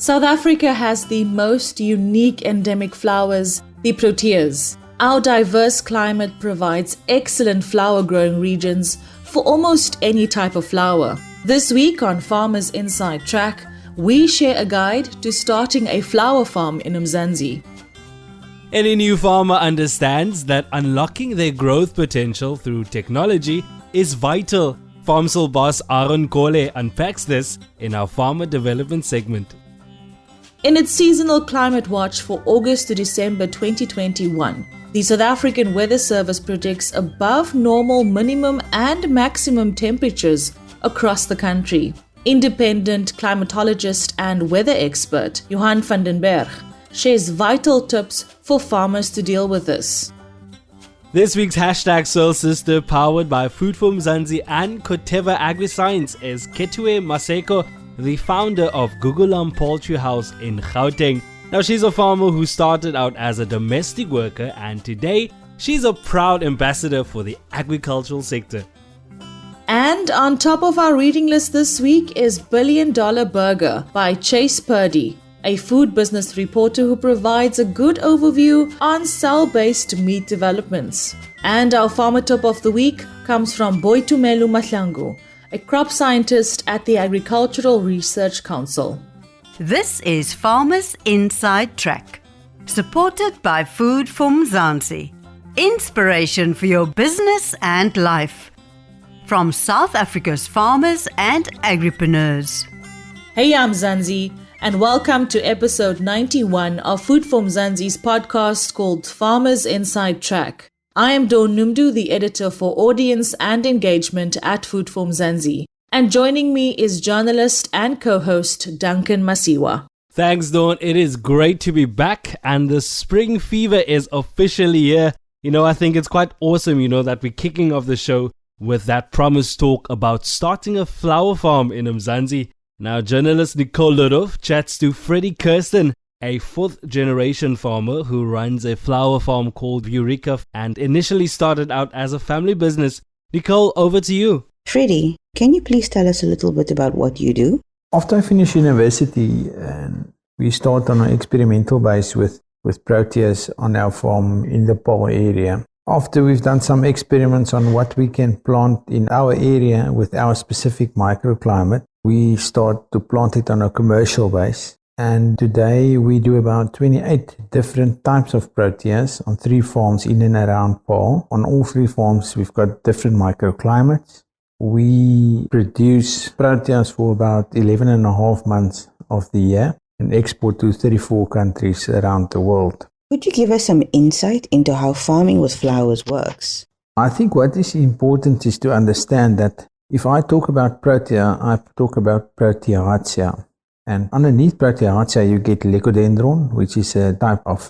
South Africa has the most unique endemic flowers, the proteas. Our diverse climate provides excellent flower growing regions for almost any type of flower. This week on Farmers Inside Track, we share a guide to starting a flower farm in Mzansi. Any new farmer understands that unlocking their growth potential through technology is vital. FarmSol boss Aron Koleunpacks unpacks this in our farmer development segment. In its seasonal climate watch for August to December 2021, the South African Weather Service predicts above normal minimum and maximum temperatures across the country. Independent climatologist and weather expert Johan van den Berg shares vital tips for farmers to deal with this. This week's hashtag Soil Sister, powered by Food for Mzansi and Corteva Agriscience, is Khethiwe Maseko, the founder of Gugulam Poultry House in Gauteng. Now, she's a farmer who started out as a domestic worker, and today she's a proud ambassador for the agricultural sector. And on top of our reading list this week is Billion Dollar Burger by Chase Purdy, a food business reporter who provides a good overview on cell-based meat developments. And our farmer tip of the week comes from Boitumelo Mahlangu, a crop scientist at the Agricultural Research Council. This is Farmers Inside Track, supported by Food for Mzansi. Inspiration for your business and life. From South Africa's farmers and agripreneurs. Hey, I'm Mzansi, and welcome to episode 91 of Food for Mzansi's podcast called Farmers Inside Track. I am Dawn Numdu, the editor for audience and engagement at Food for Mzansi. And joining me is journalist and co-host Duncan Masiwa. Thanks, Dawn. It is great to be back, and the spring fever is officially here. I think it's quite awesome, that we're kicking off the show with that promised talk about starting a flower farm in Mzansi. Now, journalist Nicole chats to Freddie Kirsten, a fourth-generation farmer who runs a flower farm called Eureka and initially started out as a family business. Nicole, over to you. Freddie, can you please tell us a little bit about what you do? After I finished university, we start on an experimental base with proteas on our farm in the Paarl area. After we've done some experiments on what we can plant in our area with our specific microclimate, we start to plant it on a commercial base. And today we do about 28 different types of proteas on 3 farms in and around Paarl. On all 3 farms we've got different microclimates. We produce proteas for about 11 and a half months of the year and export to 34 countries around the world. Could you give us some insight into how farming with flowers works? I think what is important is to understand that if I talk about protea, I talk about proteaceae. And underneath proteaceae, you get lecodendron, which is a type of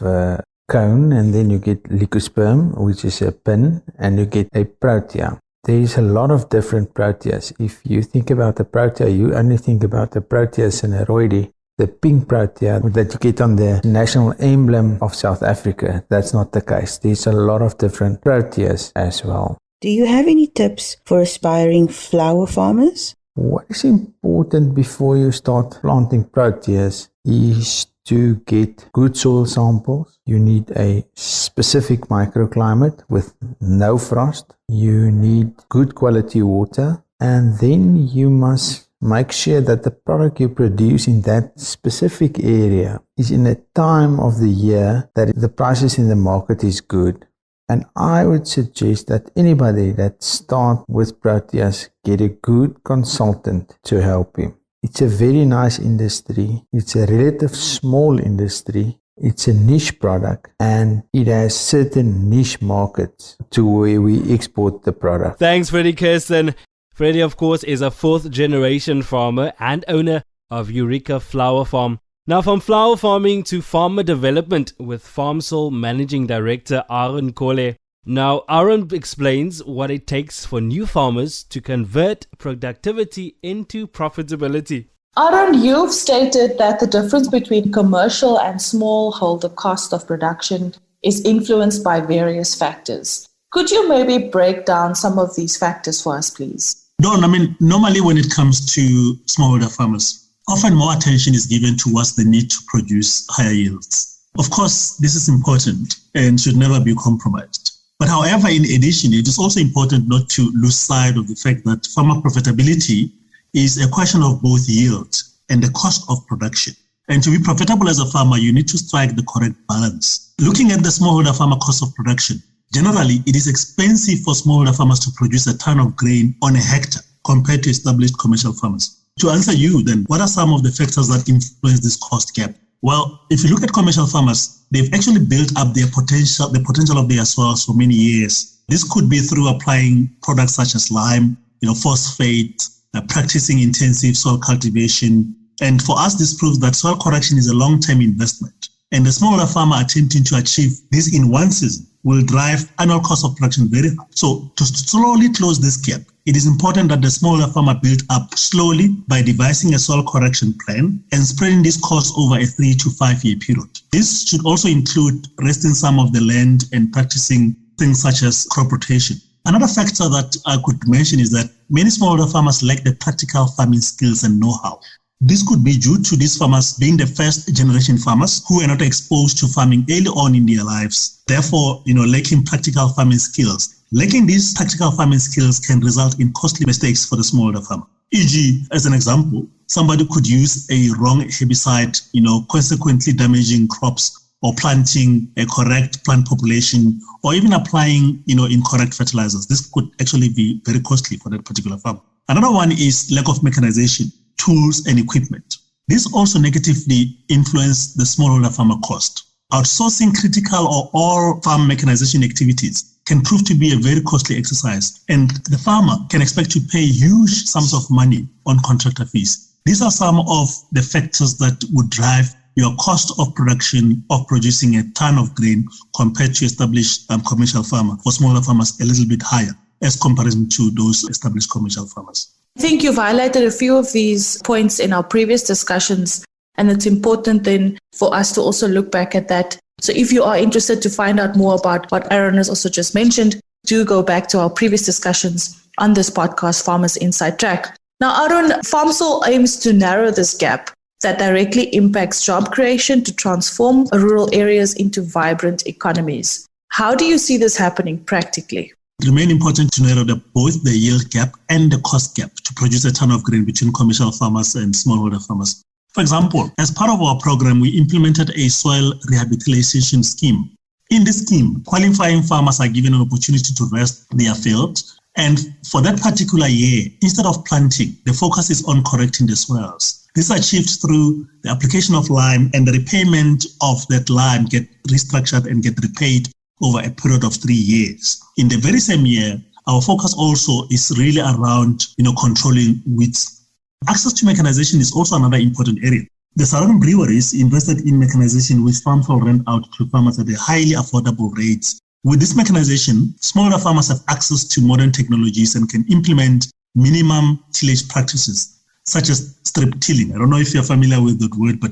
cone, and then you get leucosperm, which is a pin, and you get a protea. There is a lot of different proteas. If you think about the protea, you only think about the Proteus cineroides, the pink protea that you get on the national emblem of South Africa. That's not the case. There's a lot of different proteas as well. Do you have any tips for aspiring flower farmers? What is important before you start planting proteas is to get good soil samples. You need a specific microclimate with no frost. You need good quality water. And then you must make sure that the product you produce in that specific area is in a time of the year that the prices in the market is good. And I would suggest that anybody that starts with proteas get a good consultant to help him. It's a very nice industry. It's a relative small industry. It's a niche product and it has certain niche markets to where we export the product. Thanks, Freddie Kirsten. Freddie, of course, is a 4th-generation farmer and owner of Eureka Flower Farm. Now, from flower farming to farmer development with FarmSol Managing Director Aron Koleunpacks. Now, Aron explains what it takes for new farmers to convert productivity into profitability. Aron, you've stated that the difference between commercial and smallholder cost of production is influenced by various factors. Could you maybe break down some of these factors for us, please? Don, normally when it comes to smallholder farmers, often more attention is given towards the need to produce higher yields. Of course, this is important and should never be compromised. But however, in addition, it is also important not to lose sight of the fact that farmer profitability is a question of both yield and the cost of production. And to be profitable as a farmer, you need to strike the correct balance. Looking at the smallholder farmer cost of production, generally, it is expensive for smallholder farmers to produce a ton of grain on a hectare compared to established commercial farmers. To answer you, then, what are some of the factors that influence this cost gap? Well, if you look at commercial farmers, they've actually built up the potential of their soils for many years. This could be through applying products such as lime, phosphate, practicing intensive soil cultivation. And for us, this proves that soil correction is a long-term investment. And the smaller farmer attempting to achieve this in one season will drive annual cost of production very high. So to slowly close this gap, it is important that the smaller farmer build up slowly by devising a soil correction plan and spreading this cost over a 3 to 5 year period. This should also include resting some of the land and practicing things such as crop rotation. Another factor that I could mention is that many smallholder farmers lack the practical farming skills and know-how. This could be due to these farmers being the first generation farmers who were not exposed to farming early on in their lives, therefore, lacking practical farming skills. Lacking these practical farming skills can result in costly mistakes for the smallholder farmer. E.g., as an example, somebody could use a wrong herbicide, consequently damaging crops, or planting a correct plant population, or even applying, incorrect fertilizers. This could actually be very costly for that particular farm. Another one is lack of mechanization, tools, and equipment. This also negatively influences the smallholder farmer cost. Outsourcing critical or all farm mechanization activities can prove to be a very costly exercise, and the farmer can expect to pay huge sums of money on contractor fees. These are some of the factors that would drive your cost of production of producing a ton of grain compared to established commercial farmer. For smaller farmers, a little bit higher as comparison to those established commercial farmers. I think you've highlighted a few of these points in our previous discussions, and it's important then for us to also look back at that. So if you are interested to find out more about what Aron has also just mentioned, do go back to our previous discussions on this podcast, Farmers Inside Track. Now, Aron, FarmSol aims to narrow this gap that directly impacts job creation to transform rural areas into vibrant economies. How do you see this happening practically? It remains important to narrow both the yield gap and the cost gap to produce a ton of grain between commercial farmers and smallholder farmers. For example, as part of our program, we implemented a soil rehabilitation scheme. In this scheme, qualifying farmers are given an opportunity to rest their field. And for that particular year, instead of planting, the focus is on correcting the soils. This is achieved through the application of lime, and the repayment of that lime get restructured and get repaid over a period of 3 years. In the very same year, our focus also is really around, controlling weeds. Access to mechanization is also another important area. The Southern breweries invested in mechanization, which FarmSol rent out to farmers at a highly affordable rates. With this mechanization, smaller farmers have access to modern technologies and can implement minimum tillage practices, such as strip tilling. I don't know if you're familiar with that word, but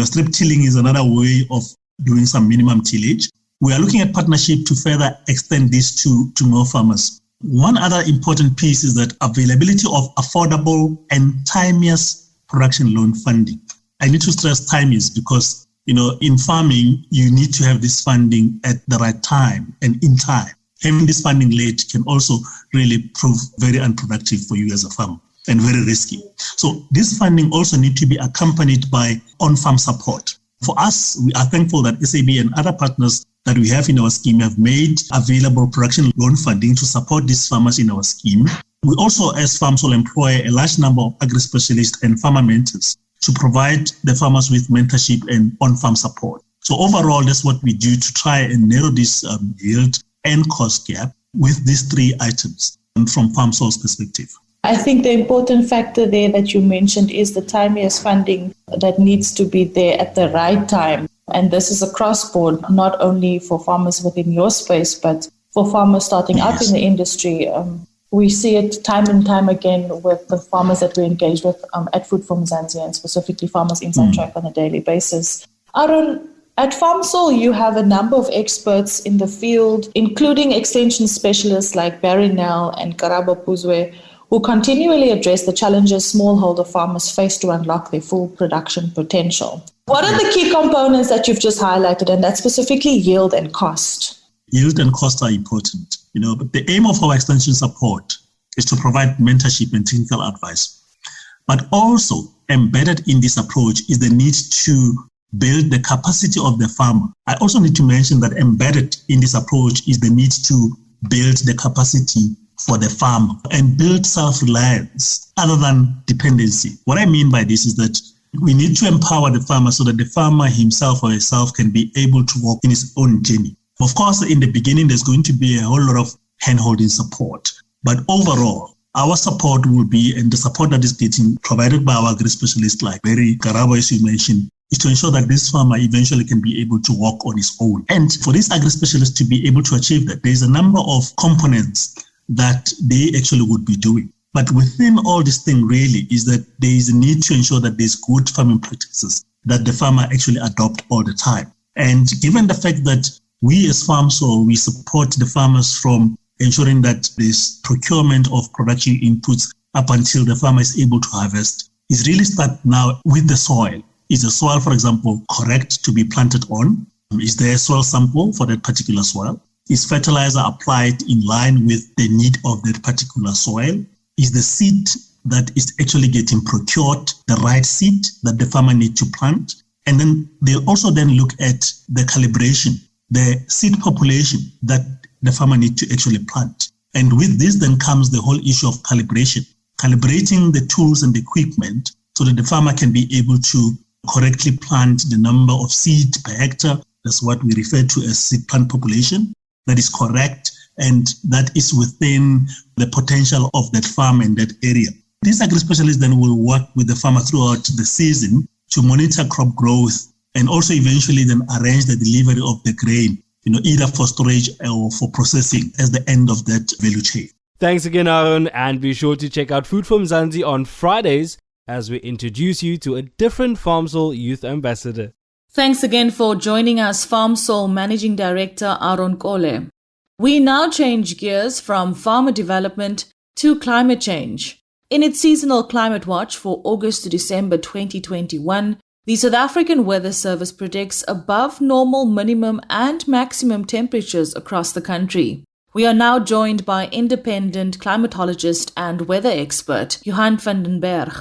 strip tilling is another way of doing some minimum tillage. We are looking at partnership to further extend this to more farmers. One other important piece is that availability of affordable and timeous production loan funding. I need to stress timeous because, in farming, you need to have this funding at the right time and in time. Having this funding late can also really prove very unproductive for you as a farmer and very risky. So this funding also needs to be accompanied by on-farm support. For us, we are thankful that SAB and other partners that we have in our scheme have made available production loan funding to support these farmers in our scheme. We also, as FarmSol, employ a large number of agri-specialists and farmer mentors to provide the farmers with mentorship and on-farm support. So overall, that's what we do to try and narrow this yield and cost gap with these 3 items from FarmSol's perspective. I think the important factor there that you mentioned is the timeous funding that needs to be there at the right time. And this is across board, not only for farmers within your space, but for farmers starting out in the industry. We see it time and time again with the farmers that we engage with at Food for Mzansi, and specifically Farmers Inside Track on a daily basis. Aron, at FarmSol, you have a number of experts in the field, including extension specialists like Barry Nell and Karabo Puzwe, who continually address the challenges smallholder farmers face to unlock their full production potential. What are the key components that you've just highlighted, and that's specifically yield and cost? Yield and cost are important, but the aim of our extension support is to provide mentorship and technical advice. But also embedded in this approach is the need to build the capacity of the farmer. I also need to mention that embedded in this approach is the need to build the capacity for the farmer and build self-reliance other than dependency. What I mean by this is that we need to empower the farmer so that the farmer himself or herself can be able to walk in his own journey. Of course, in the beginning, there's going to be a whole lot of hand-holding support. But overall, our support will be, and the support that is getting provided by our agri-specialists like Berg, Karabo, as you mentioned, is to ensure that this farmer eventually can be able to walk on his own. And for these agri-specialists to be able to achieve that, there's a number of components that they actually would be doing. But within all this thing really is that there is a need to ensure that there's good farming practices that the farmer actually adopt all the time. And given the fact that we as FarmSol, we support the farmers from ensuring that this procurement of production inputs up until the farmer is able to harvest is really start now with the soil. Is the soil, for example, correct to be planted on? Is there a soil sample for that particular soil? Is fertilizer applied in line with the need of that particular soil? Is the seed that is actually getting procured the right seed that the farmer needs to plant? And then they also then look at the calibration, the seed population that the farmer needs to actually plant. And with this then comes the whole issue of calibration, calibrating the tools and the equipment so that the farmer can be able to correctly plant the number of seed per hectare. That's what we refer to as seed plant population. That is correct, and that is within the potential of that farm and that area. These agri-specialists then will work with the farmer throughout the season to monitor crop growth and also eventually then arrange the delivery of the grain, either for storage or for processing as the end of that value chain. Thanks again, Aron, and be sure to check out Food from Mzansi on Fridays as we introduce you to a different FarmSol youth ambassador. Thanks again for joining us, FarmSol Managing Director Aron Kole. We now change gears from farmer development to climate change. In its seasonal climate watch for August to December 2021, the South African Weather Service predicts above normal minimum and maximum temperatures across the country. We are now joined by independent climatologist and weather expert Johan van den Berg.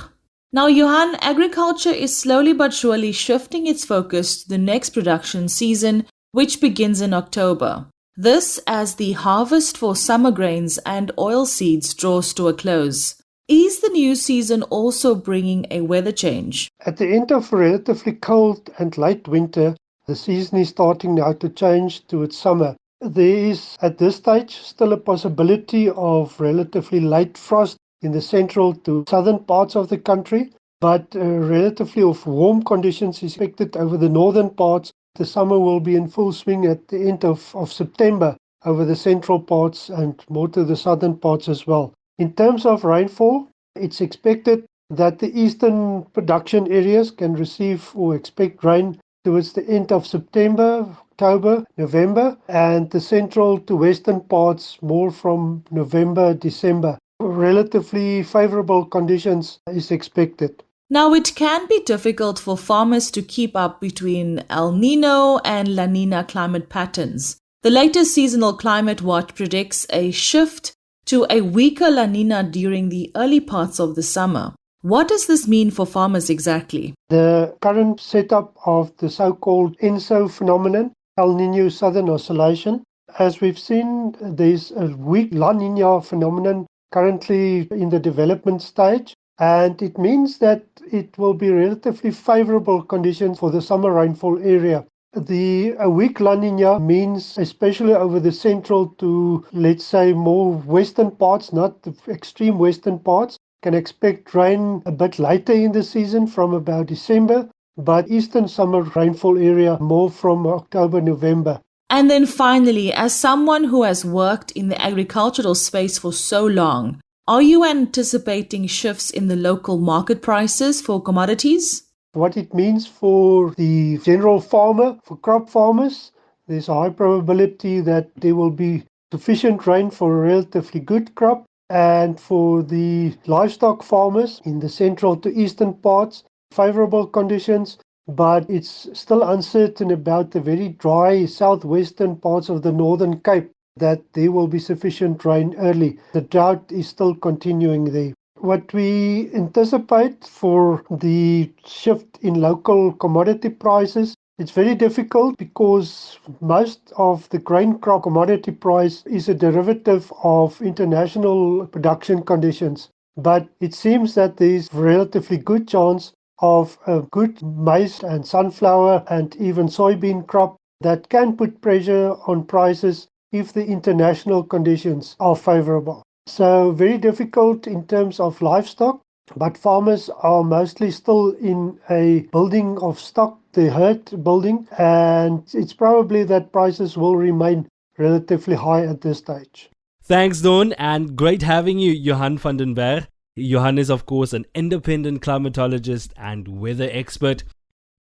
Now, Johan, agriculture is slowly but surely shifting its focus to the next production season, which begins in October. This as the harvest for summer grains and oilseeds draws to a close. Is the new season also bringing a weather change? At the end of a relatively cold and late winter, the season is starting now to change to its summer. There is, at this stage, still a possibility of relatively late frost in the central to southern parts of the country, but relatively of warm conditions expected over the northern parts. The summer will be in full swing at the end of September over the central parts and more to the southern parts as well. In terms of rainfall, it's expected that the eastern production areas can receive or expect rain towards the end of September, October, November, and the central to western parts more from November, December. Relatively favorable conditions is expected. Now, it can be difficult for farmers to keep up between El Nino and La Nina climate patterns. The latest seasonal climate watch predicts a shift to a weaker La Nina during the early parts of the summer. What does this mean for farmers exactly? The current setup of the so-called ENSO phenomenon, El Nino Southern Oscillation, as we've seen, there's a weak La Nina phenomenon currently in the development stage, and it means that it will be relatively favorable conditions for the summer rainfall area. The weak La Nina means, especially over the central to, let's say, more western parts, not the extreme western parts, can expect rain a bit later in the season from about December, but eastern summer rainfall area more from October, November. And then finally, as someone who has worked in the agricultural space for so long, are you anticipating shifts in the local market prices for commodities? What it means for the general farmer, for crop farmers, there's a high probability that there will be sufficient rain for a relatively good crop. And for the livestock farmers in the central to eastern parts, favorable conditions, but it's still uncertain about the very dry southwestern parts of the Northern Cape that there will be sufficient rain early. The drought is still continuing there. What we anticipate for the shift in local commodity prices, it's very difficult because most of the grain crop commodity price is a derivative of international production conditions. But it seems that there's relatively good chance of a good maize and sunflower and even soybean crop that can put pressure on prices if the international conditions are favorable. So very difficult in terms of livestock, but farmers are mostly still in a building of stock, the herd building, and it's probably that prices will remain relatively high at this stage. Thanks, Don, and great having you, Johan van den Berg. Johan is, of course, an independent climatologist and weather expert.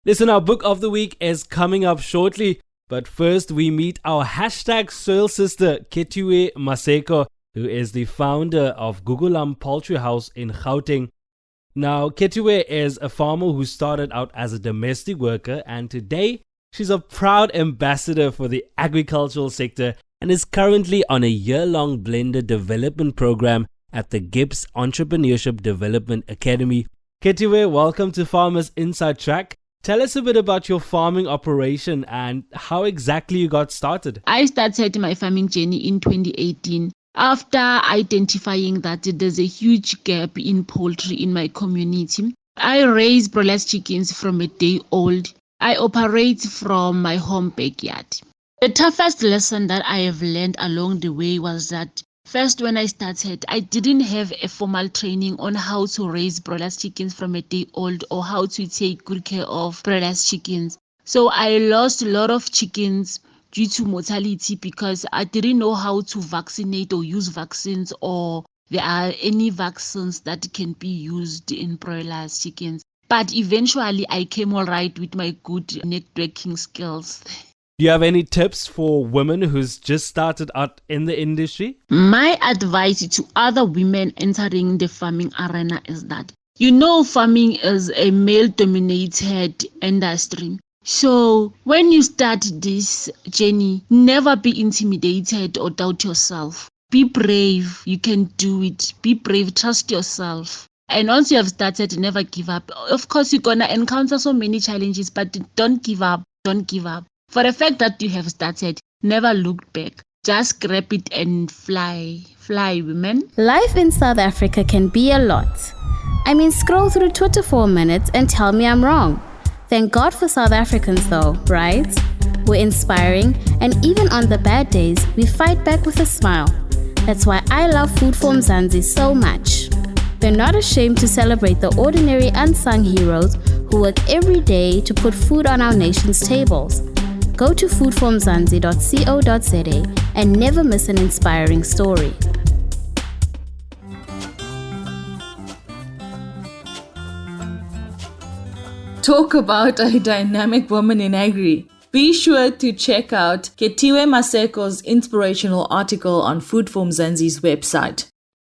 Listen, our book of the week is coming up shortly, but first we meet our hashtag soil sister, Khethiwe Maseko, who is the founder of Gugulam Poultry House in Gauteng. Now, Khethiwe is a farmer who started out as a domestic worker, and today she's a proud ambassador for the agricultural sector and is currently on a year-long blended development program at the Gibbs Entrepreneurship Development Academy. Khethiwe, welcome to Farmers Inside Track. Tell us a bit about your farming operation and how exactly you got started. I started my farming journey in 2018 after identifying that there's a huge gap in poultry in my community. I raise broiler chickens from a day old. I operate from my home backyard. The toughest lesson that I have learned along the way was that first, when I started, I didn't have a formal training on how to raise broiler chickens from a day old or how to take good care of broiler chickens. So I lost a lot of chickens due to mortality because I didn't know how to vaccinate or use vaccines, or there are any vaccines that can be used in broiler chickens. But eventually I came all right with my good networking skills. Do you have any tips for women who's just started out in the industry? My advice to other women entering the farming arena is that, farming is a male-dominated industry. So when you start this journey, never be intimidated or doubt yourself. Be brave. You can do it. Be brave. Trust yourself. And once you have started, never give up. Of course, you're going to encounter so many challenges, but don't give up. Don't give up. For the fact that you have started, never look back. Just grab it and fly. Fly, women. Life in South Africa can be a lot. Scroll through Twitter for a minute and tell me I'm wrong. Thank God for South Africans though, right? We're inspiring, and even on the bad days, we fight back with a smile. That's why I love Food for Mzansi so much. They're not ashamed to celebrate the ordinary unsung heroes who work every day to put food on our nation's tables. Go to foodformzansi.co.za and never miss an inspiring story. Talk about a dynamic woman in agri. Be sure to check out Khethiwe Maseko's inspirational article on Food for Mzansi's website.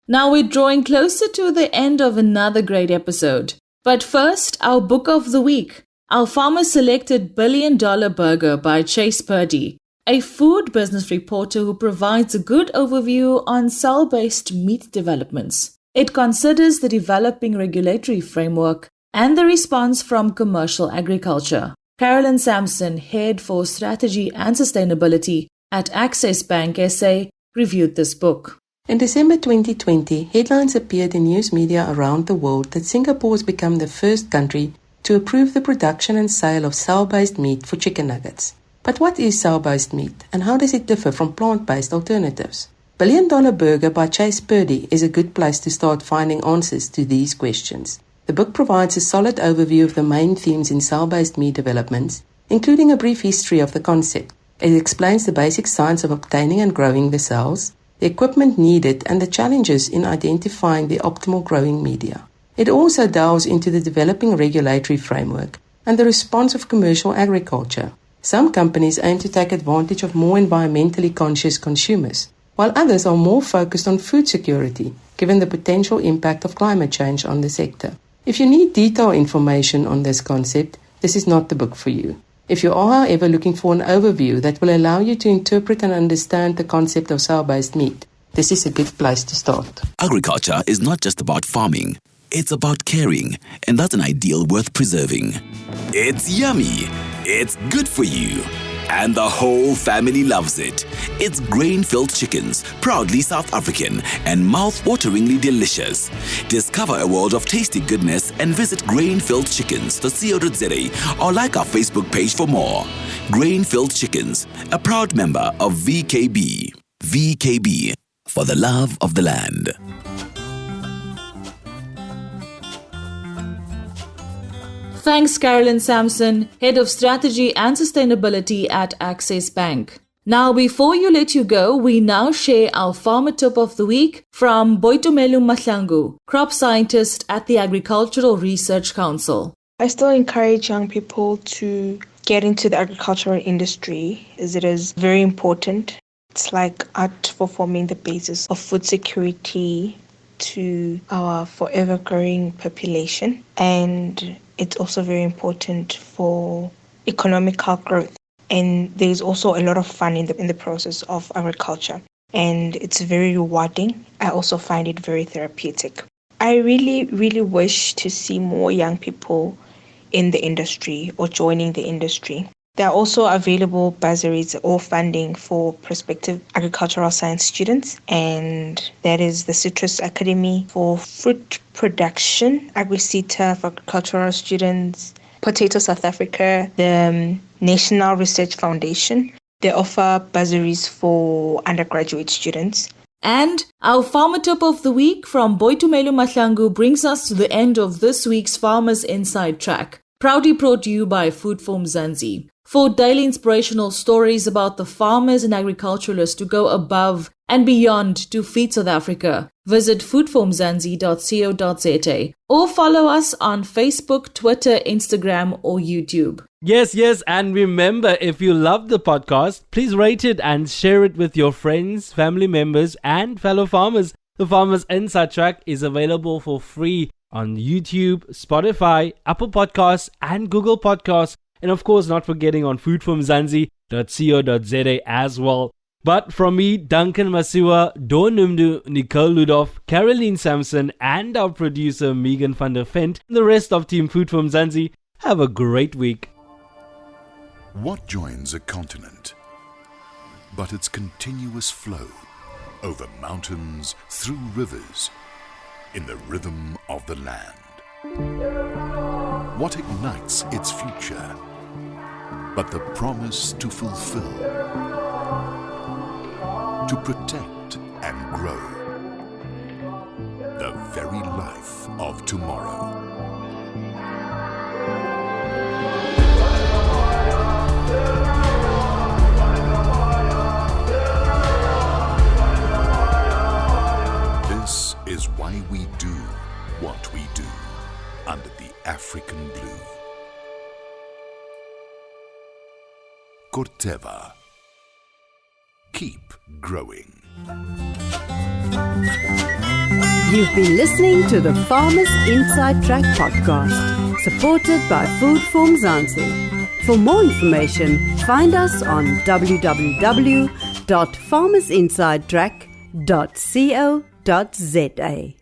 Now we're drawing closer to the end of another great episode. But first, our book of the week. Our farmer-selected billion-dollar burger by Chase Purdy, a food business reporter who provides a good overview on cell-based meat developments. It considers the developing regulatory framework and the response from commercial agriculture. Carolyn Sampson, head for strategy and sustainability at Access Bank SA, reviewed this book. In December 2020, headlines appeared in news media around the world that Singapore has become the first country to approve the production and sale of cell-based meat for chicken nuggets. But what is cell-based meat, and how does it differ from plant-based alternatives? Billion-Dollar Burger by Chase Purdy is a good place to start finding answers to these questions. The book provides a solid overview of the main themes in cell-based meat developments, including a brief history of the concept. It explains the basic science of obtaining and growing the cells, the equipment needed, and the challenges in identifying the optimal growing media. It also delves into the developing regulatory framework and the response of commercial agriculture. Some companies aim to take advantage of more environmentally conscious consumers, while others are more focused on food security, given the potential impact of climate change on the sector. If you need detailed information on this concept, this is not the book for you. If you are, however, looking for an overview that will allow you to interpret and understand the concept of cell-based meat, this is a good place to start. Agriculture is not just about farming, it's about caring, and that's an ideal worth preserving. It's yummy, it's good for you, and the whole family loves it. It's grain-filled chickens, proudly South African and mouth-wateringly delicious. Discover a world of tasty goodness and visit grainfilledchickens.co.za or like our Facebook page for more. Grain-Filled Chickens, a proud member of VKB. VKB, for the love of the land. Thanks, Carolyn Sampson, Head of Strategy and Sustainability at Access Bank. Now, before let you go, we now share our farmer tip of the week from Boitumelo Mahlangu, crop scientist at the Agricultural Research Council. I still encourage young people to get into the agricultural industry as it is very important. It's like art for forming the basis of food security to our forever growing population, and it's also very important for economical growth. And there's also a lot of fun in the process of agriculture, and it's very rewarding. I also find it very therapeutic. I really, really wish to see more young people in the industry or joining the industry. There are also available bursaries or funding for prospective agricultural science students, and that is the Citrus Academy for fruit production, Agriscience for agricultural students, Potato South Africa, the National Research Foundation. They offer bursaries for undergraduate students. And our farmer tip of the week from Boitumelo Mahlangu brings us to the end of this week's Farmers Inside Track, proudly brought to you by Food for Mzansi. For daily inspirational stories about the farmers and agriculturalists to go above and beyond to feed South Africa, visit foodformzansi.co.za or follow us on Facebook, Twitter, Instagram, or YouTube. Yes, and remember, if you love the podcast, please rate it and share it with your friends, family members, and fellow farmers. The Farmers Inside Track is available for free on YouTube, Spotify, Apple Podcasts, and Google Podcasts. And of course, not forgetting on foodformzansi.co.za as well. But from me, Duncan Masiwa, Dawn Numdu, Nicole Ludov, Caroline Sampson, and our producer Megan van der Vent, and the rest of Team Food for Mzansi, have a great week. What joins a continent but its continuous flow over mountains, through rivers, in the rhythm of the land? What ignites its future but the promise to fulfill, to protect and grow the very life of tomorrow? This is why we do what we do under the African blue. Corteva. Keep growing. You've been listening to the Farmers Inside Track podcast, supported by Food for Mzansi. For more information, find us on www.farmersinsidetrack.co.za.